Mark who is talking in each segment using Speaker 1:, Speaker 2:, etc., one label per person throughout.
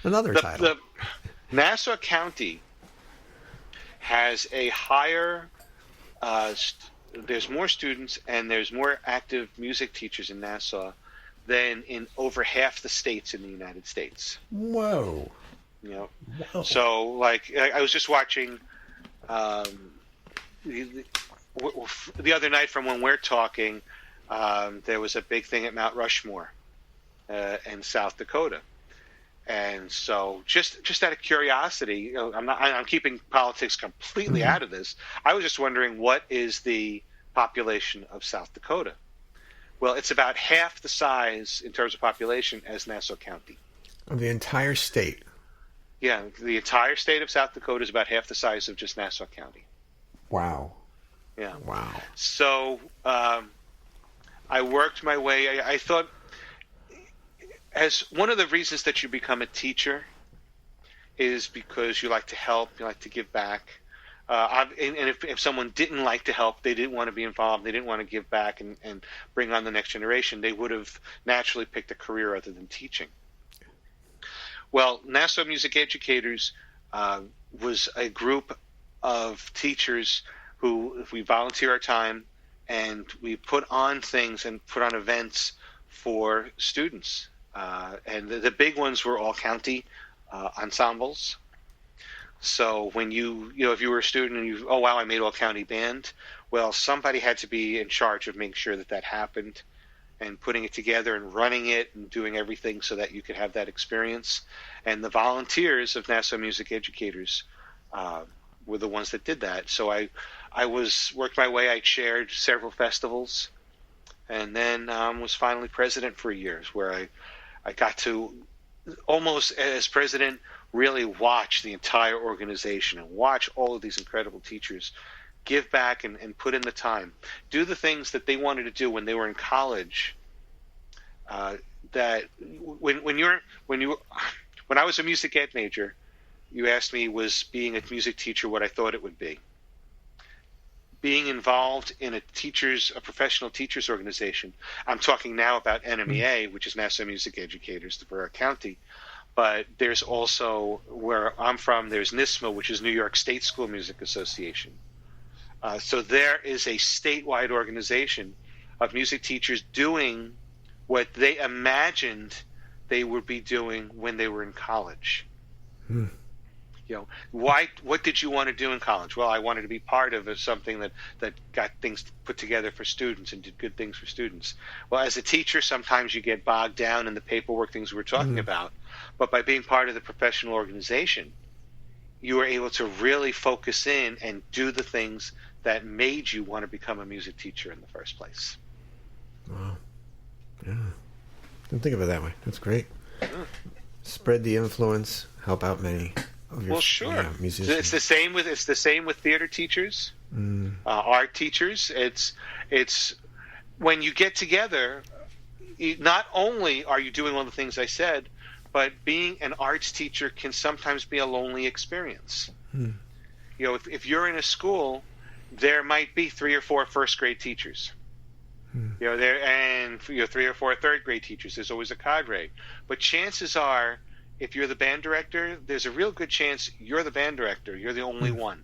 Speaker 1: Another title.
Speaker 2: The Nassau County has a higher, there's more students and there's more active music teachers in Nassau than in over half the states in the United States.
Speaker 1: Whoa.
Speaker 2: You know,
Speaker 1: Whoa.
Speaker 2: so like I was just watching the other night from when we're talking, there was a big thing at Mount Rushmore in South Dakota. And so, just out of curiosity, you know, I'm keeping politics completely out of this. I was just wondering, what is the population of South Dakota? Well, it's about half the size in terms of population as Nassau County.
Speaker 1: Of the entire state.
Speaker 2: Yeah, the entire state of South Dakota is about half the size of just Nassau County.
Speaker 1: Wow.
Speaker 2: Yeah.
Speaker 1: Wow.
Speaker 2: So I worked my way. I thought, as one of the reasons that you become a teacher is because you like to help, you like to give back. And if someone didn't like to help, they didn't want to be involved, they didn't want to give back and bring on the next generation, they would have naturally picked a career other than teaching. Well, Nassau Music Educators was a group of teachers who, if we volunteer our time and we put on things and put on events for students. And the big ones were all county ensembles. So when if you were a student and oh wow, I made all county band, well, somebody had to be in charge of making sure that happened and putting it together and running it and doing everything so that you could have that experience. And the volunteers of Nassau Music Educators were the ones that did that. So I worked my way. I chaired several festivals, and then was finally president for years, where I got to, almost as president, really watch the entire organization and watch all of these incredible teachers give back and put in the time, do the things that they wanted to do when they were in college. That when I was a music ed major, you asked me, was being a music teacher what I thought it would be? Being involved in a professional teachers organization. I'm talking now about NMEA, which is Nassau Music Educators, the Broward County. But there's also, where I'm from, there's NISMA, which is New York State School Music Association. So there is a statewide organization of music teachers doing what they imagined they would be doing when they were in college. You know, what did you want to do in college? Well, I wanted to be part of something that got things put together for students and did good things for students. Well, as a teacher, sometimes you get bogged down in the paperwork, things we're talking about. But by being part of the professional organization, you were able to really focus in and do the things that made you want to become a music teacher in the first place.
Speaker 1: Wow. Yeah. Didn't think of it that way. That's great. Spread the influence, help out many of your musicians. It's the same with theater teachers, art teachers. It's when you get together, not only are you doing all the things I said, but being an arts teacher can sometimes be a lonely experience. You know, if you're in a school, there might be 3 or 4 first grade teachers. You know, and 3 or 4 third grade teachers. There's always a cadre. But chances are, if you're the band director, there's a real good chance you're the band director. You're the only one.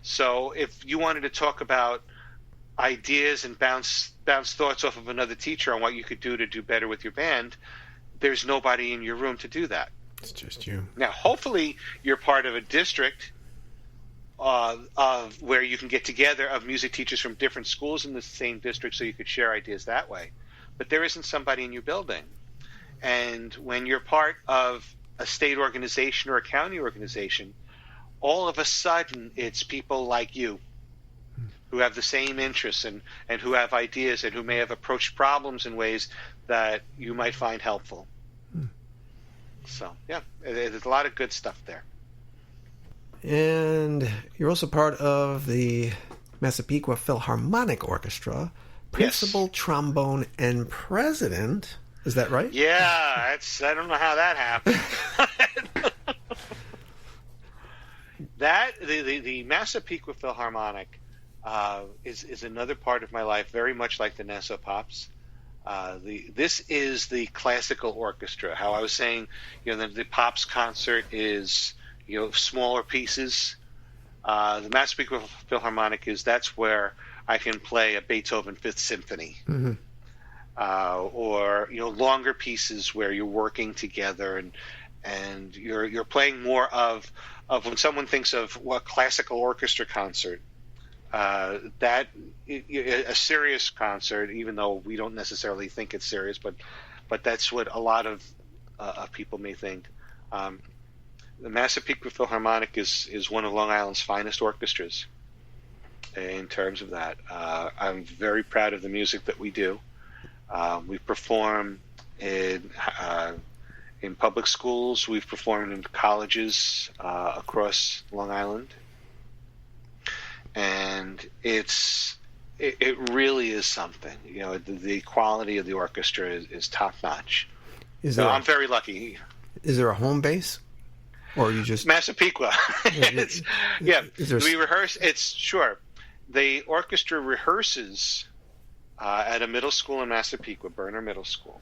Speaker 1: So if you wanted to talk about ideas and bounce thoughts off of another teacher on what you could do to do better with your band, there's nobody in your room to do that. It's just you. Now,
Speaker 2: hopefully you're part of a district of where you can get together of music teachers from different schools in the same district so you could share ideas that way. But there isn't somebody in your building. And when you're part of a state organization or a county organization, all of a sudden it's people like you who have the same interests and who have ideas and who may have approached problems in ways that you might find helpful. So, yeah, there's a lot of good stuff there.
Speaker 1: And you're also part of the Massapequa Philharmonic Orchestra, principal trombone and president. Is that right?
Speaker 2: Yeah, I don't know how that happened. The Massapequa Philharmonic is another part of my life, very much like the Nassau Pops. This is the classical orchestra. How I was saying, the Pops concert is, smaller pieces. The Massapequa Philharmonic that's where I can play a Beethoven Fifth Symphony, or longer pieces where you're working together and you're playing more of when someone thinks of what classical orchestra concert. A serious concert, even though we don't necessarily think it's serious, but that's what a lot of people may think. The Massapequa Philharmonic is one of Long Island's finest orchestras in terms of that. I'm very proud of the music that we do. We perform in public schools. We've performed in colleges across Long Island. And it really is something. The quality of the orchestra is top notch. I'm very lucky.
Speaker 1: Is there a home base, or you just
Speaker 2: Massapequa? We rehearse. It's sure. The orchestra rehearses at a middle school in Massapequa, Berner Middle School,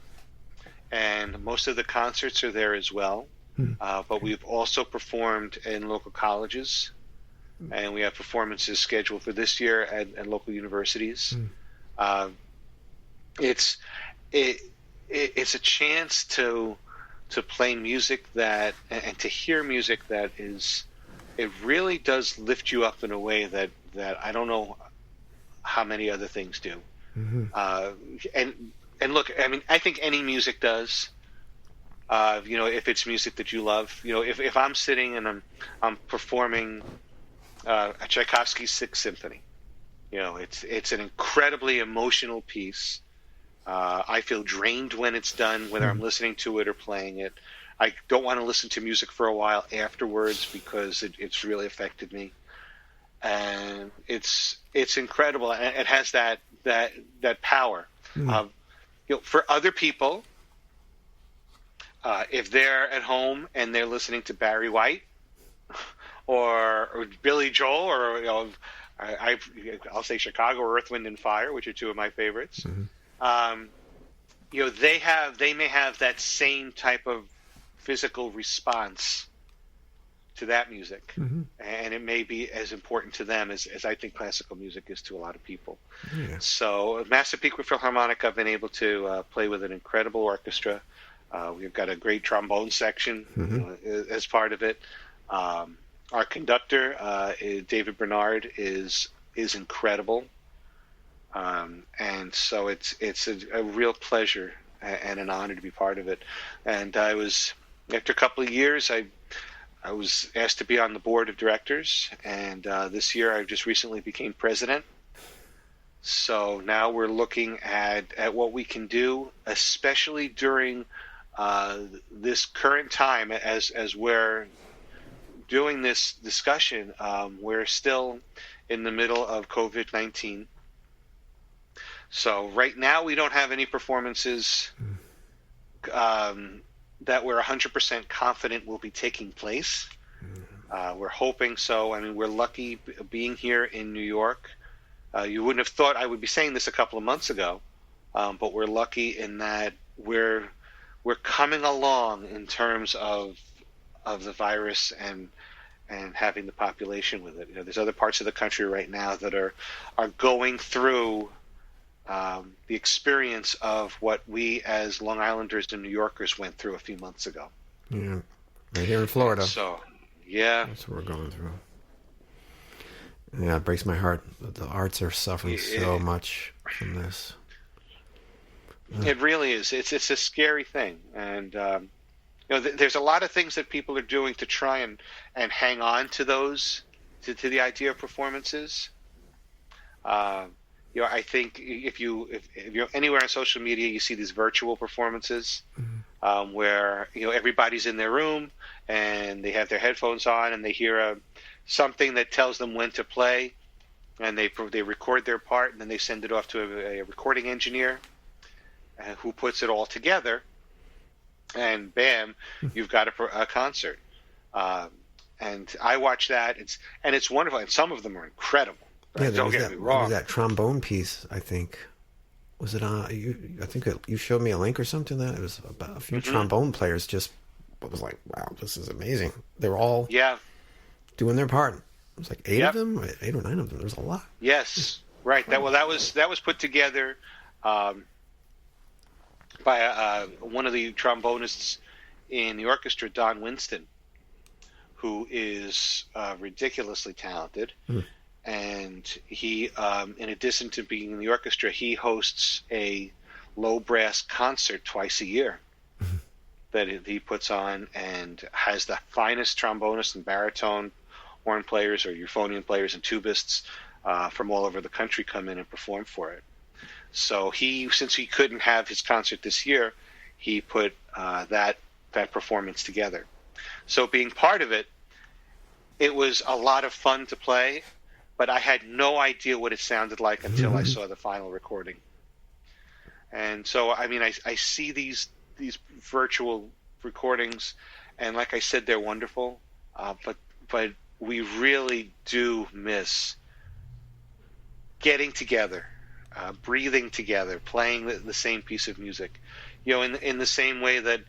Speaker 2: and most of the concerts are there as well. But we've also performed in local colleges. And we have performances scheduled for this year at local universities. It's a chance to play music and to hear music that it really does lift you up in a way that I don't know how many other things do. And look, I mean, I think any music does. If it's music that you love, if I'm sitting and I'm performing a Tchaikovsky's Sixth Symphony. It's an incredibly emotional piece. I feel drained when it's done, whether I'm listening to it or playing it. I don't want to listen to music for a while afterwards because it's really affected me. And it's incredible. And it has that power. For other people, if they're at home and they're listening to Barry White, or Billy Joel, or I'll say Chicago or Earth, Wind and Fire, which are two of my favorites. They may have that same type of physical response to that music, and it may be as important to them as I think classical music is to a lot of people. So Massapequa Philharmonic, I've been able to play with an incredible orchestra. We've got a great trombone section as part of it. Our conductor, David Bernard, is incredible, and so it's a real pleasure and an honor to be part of it. And after a couple of years, I was asked to be on the board of directors, and this year I just recently became president. So now we're looking at what we can do, especially during this current time as we're doing this discussion. We're still in the middle of COVID-19. So right now we don't have any performances that we're 100% confident will be taking place. We're hoping so. I mean, we're lucky being here in New York. You wouldn't have thought I would be saying this a couple of months ago, but we're lucky in that we're coming along in terms of the virus and having the population with it. There's other parts of the country right now that are going through the experience of what we as Long Islanders and New Yorkers went through a few months ago.
Speaker 1: Yeah, right here in Florida.
Speaker 2: So, yeah.
Speaker 1: That's what we're going through. Yeah, it breaks my heart. The arts are suffering so much from this.
Speaker 2: It really is. It's a scary thing. And, there's a lot of things that people are doing to try and hang on to those, to the idea of performances. I think if you're anywhere on social media, you see these virtual performances where everybody's in their room and they have their headphones on and they hear something that tells them when to play, and they record their part and then they send it off to a recording engineer who puts it all together, and bam, you've got a concert. And I watch that. It's wonderful, and some of them are incredible.
Speaker 1: Yeah, don't get me wrong. There was that trombone piece, I think. was it on? I think you showed me a link or something that it was about a few trombone players. Just I was like, wow, this is amazing. They were all doing their part. It was like 8 of them, 8 or 9 of them. There's a lot.
Speaker 2: Yes, right. That was put together by one of the trombonists in the orchestra, Don Winston, who is ridiculously talented. And he, in addition to being in the orchestra, he hosts a low brass concert twice a year that he puts on, and has the finest trombonists and baritone horn players or euphonium players and tubists from all over the country come in and perform for it. So since he couldn't have his concert this year, he put that performance together. So being part of it, it was a lot of fun to play, but I had no idea what it sounded like until I saw the final recording. And so, I mean, I see these virtual recordings, and like I said, they're wonderful, but we really do miss getting together, breathing together, playing the same piece of music. You know, in the same way that,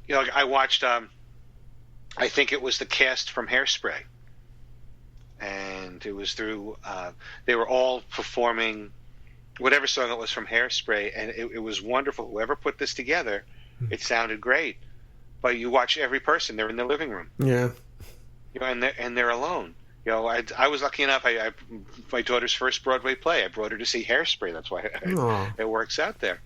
Speaker 2: you know, I watched, I think it was the cast from Hairspray. And it was through, they were all performing whatever song it was from Hairspray, and it was wonderful. Whoever put this together, it sounded great. But you watch every person; they're in their living room.
Speaker 1: Yeah,
Speaker 2: you know, and they're alone. You know, I was lucky enough. My daughter's first Broadway play, I brought her to see Hairspray. That's why it works out there.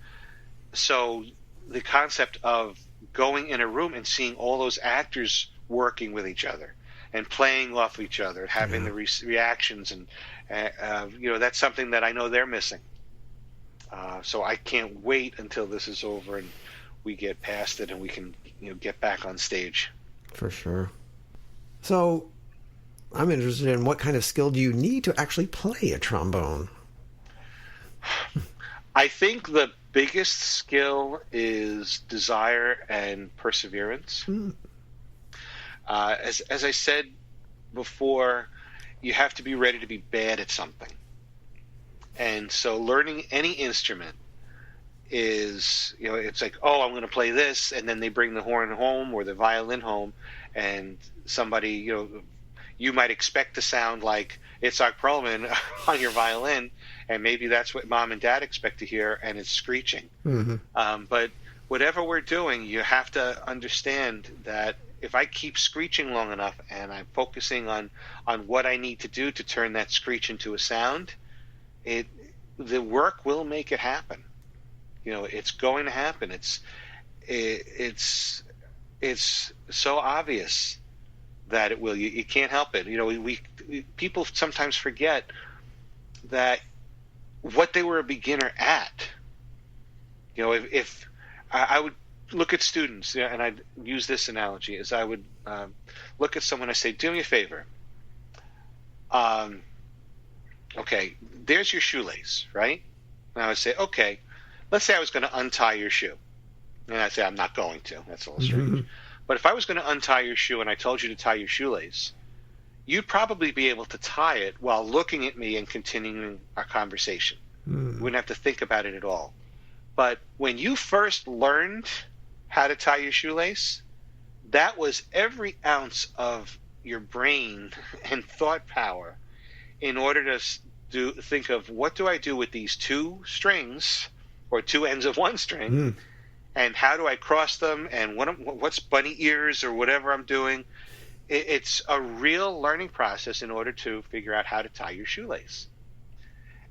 Speaker 2: So the concept of going in a room and seeing all those actors working with each other and playing off each other and having the reactions, and you know, that's something that I know they're missing. So I can't wait until this is over and we get past it and we can, you know, get back on stage.
Speaker 1: For sure. So I'm interested in what kind of skill do you need to actually play a trombone?
Speaker 2: I think the biggest skill is desire and perseverance. As I said before, you have to be ready to be bad at something. And so learning any instrument is, you know, it's like, oh, I'm going to play this, and then they bring the horn home or the violin home, and somebody, you know, you might expect to sound like Itzhak Perlman on your violin, and maybe that's what mom and dad expect to hear, and it's screeching. But whatever we're doing, you have to understand that if I keep screeching long enough and I'm focusing on what I need to do to turn that screech into a sound, the work will make it happen. You know, it's going to happen. It's so obvious that it will. You can't help it. You know, people sometimes forget that what they were a beginner at. You know, if I would look at students, and I'd use this analogy, as I would look at someone and say, do me a favor. Okay, there's your shoelace, right? And I would say, okay, let's say I was going to untie your shoe. And I'd say, I'm not going to. That's a little strange. But if I was going to untie your shoe and I told you to tie your shoelace, you'd probably be able to tie it while looking at me and continuing our conversation. You wouldn't have to think about it at all. But when you first learned how to tie your shoelace, that was every ounce of your brain and thought power in order to think of, what do I do with these 2 strings or 2 ends of 1 string, and how do I cross them, and what's bunny ears or whatever I'm doing. It's a real learning process in order to figure out how to tie your shoelace.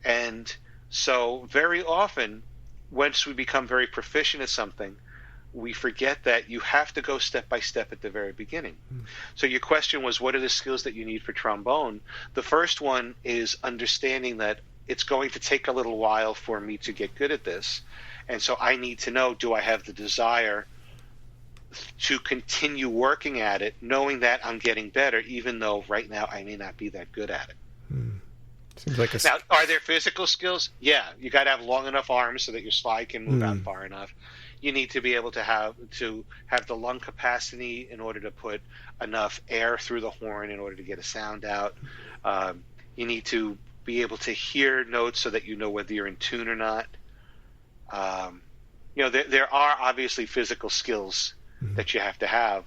Speaker 2: And so very often, once we become very proficient at something, we forget that you have to go step by step at the very beginning. So your question was, what are the skills that you need for trombone? The first one is understanding that it's going to take a little while for me to get good at this. And so I need to know, do I have the desire to continue working at it, knowing that I'm getting better, even though right now I may not be that good at it.
Speaker 1: Seems like
Speaker 2: Now, are there physical skills? Yeah, you got to have long enough arms so that your slide can move out far enough. You need to be able to have the lung capacity in order to put enough air through the horn in order to get a sound out. You need to be able to hear notes so that you know whether you're in tune or not. There are obviously physical skills that you have to have,